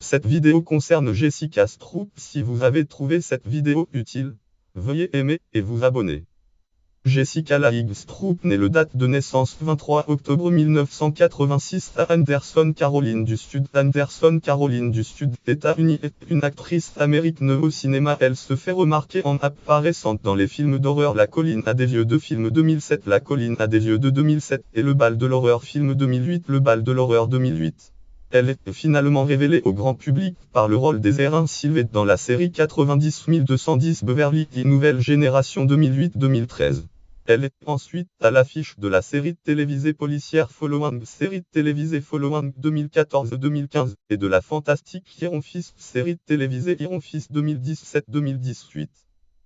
Cette vidéo concerne Jessica Stroup. Si vous avez trouvé cette vidéo utile, veuillez aimer et vous abonner. Jessica Lange Stroup naît le date de naissance 23 octobre 1986 à Anderson, Caroline du Sud. Anderson, Caroline du Sud, États-Unis, est une actrice américaine au cinéma. Elle se fait remarquer en apparaissant dans les films d'horreur La Colline à des vieux de film 2007, La Colline à des vieux de 2007 et Le Bal de l'horreur film 2008, Le Bal de l'horreur 2008. Elle est finalement révélée au grand public par le rôle d'Erin Sylvette dans la série 90210 Beverly Hills Nouvelle Génération 2008-2013. Elle est ensuite à l'affiche de la série télévisée policière Following, série télévisée Following 2014-2015, et de la fantastique Iron Fist, série télévisée Iron Fist 2017-2018.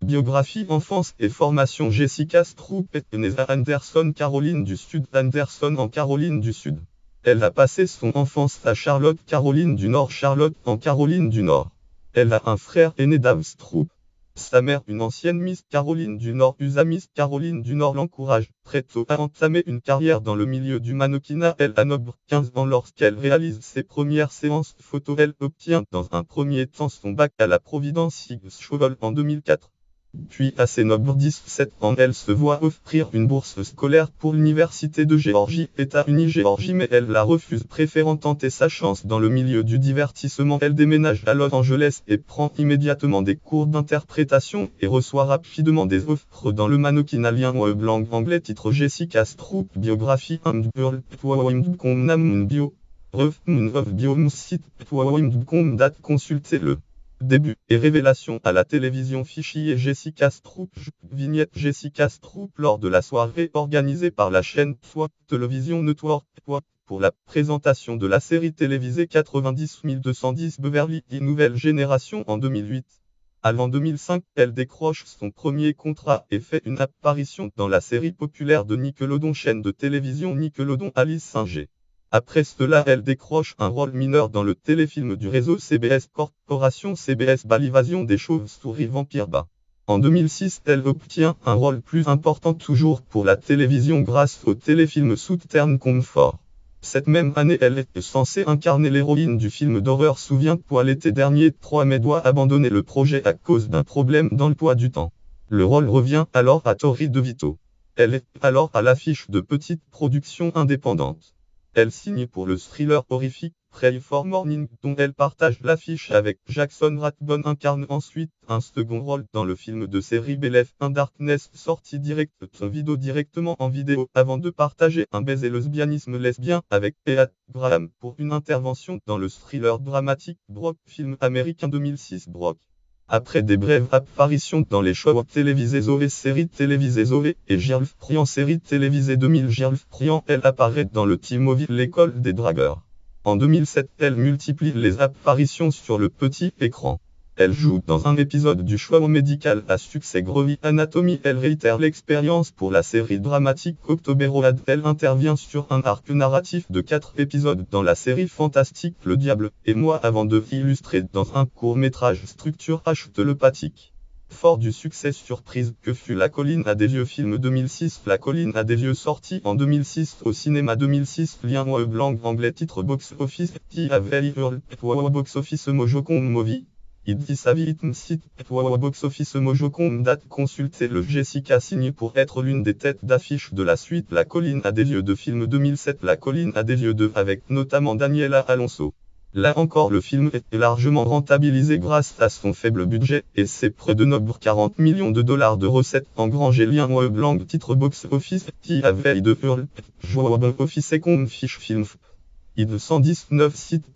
Biographie, enfance et formation. Jessica Stroup est née à Anderson, Caroline du Sud. Anderson en Caroline du Sud. Elle a passé son enfance à Charlotte, Caroline du Nord. Charlotte en Caroline du Nord. Elle a un frère aîné, Dave Stroup. Sa mère, une ancienne Miss Caroline du Nord, Miss Caroline du Nord, l'encourage très tôt à entamer une carrière dans le milieu du mannequinat. Elle a 15 ans lorsqu'elle réalise ses premières séances photos. Elle obtient dans un premier temps son bac à la Providence School en 2004. Puis à ses 17 ans, elle se voit offrir une bourse scolaire pour l'Université de Géorgie, États-Unis Géorgie, mais elle la refuse, préférant tenter sa chance dans le milieu du divertissement. Elle déménage à Los Angeles et prend immédiatement des cours d'interprétation et reçoit rapidement des offres dans le mannequinat. Lien web langue anglais. Titre Jessica Stroup. Biographie bio. Site date. Consultez le début et révélation à la télévision. Fichier Jessica Stroup. Vignette Jessica Stroup lors de la soirée organisée par la chaîne SWAT Television Network pour la présentation de la série télévisée 90210 Beverly Hills Nouvelle Génération en 2008. Avant 2005, elle décroche son premier contrat et fait une apparition dans la série populaire de Nickelodeon, chaîne de télévision Nickelodeon, Alice Singer. Après cela, elle décroche un rôle mineur dans le téléfilm du réseau CBS Corporation CBS L'évasion des chauves-souris Vampire Bas. En 2006, elle obtient un rôle plus important toujours pour la télévision grâce au téléfilm Southern Comfort. Cette même année, elle est censée incarner l'héroïne du film d'horreur Souviens-toi. L'été dernier, 3 mai doit abandonner le projet à cause d'un problème d'emploi du temps. Le rôle revient alors à Tori DeVito. Elle est alors à l'affiche de petites productions indépendantes. Elle signe pour le thriller horrifique Pray for Morning, dont elle partage l'affiche avec Jackson Rathbone. Incarne ensuite un second rôle dans le film de série Believe in Darkness, sorti direct son vidéo directement en vidéo, avant de partager un baiser lesbianisme lesbien avec Heath Graham pour une intervention dans le thriller dramatique Brock, film américain 2006. Brock. Après des brèves apparitions dans les shows télévisés Zoé, série télévisée Zoé, et Girls Priant, série télévisée 2000 Girls Priant, elle apparaît dans le T-Movie L'école des dragueurs. En 2007, elle multiplie les apparitions sur le petit écran. Elle joue dans un épisode du show médical à succès Grey's Anatomy. Elle réitère l'expérience pour la série dramatique October Road. Elle intervient sur un arc narratif de 4 épisodes dans la série fantastique Le Diable et moi, avant de illustrer dans un court-métrage structure télépathique. Fort du succès surprise que fut La Colline à des vieux film 2006, La Colline à des vieux, sorti en 2006 au cinéma. 2006. Lien web langue anglais. Titre Box Office. Box Office Mojo.com Movie. Site Box Office Mojo.com date. Consultez le. Jessica signe pour être l'une des têtes d'affiche de la suite La Colline à des vieux de film 2007, La Colline à des vieux 2, avec notamment Daniela Alonso. Là encore, le film est largement rentabilisé grâce à son faible budget et ses près de 40 millions de dollars de recettes engrangées. Lien web langue. Titre Box Office. Office et fiche film. 119 site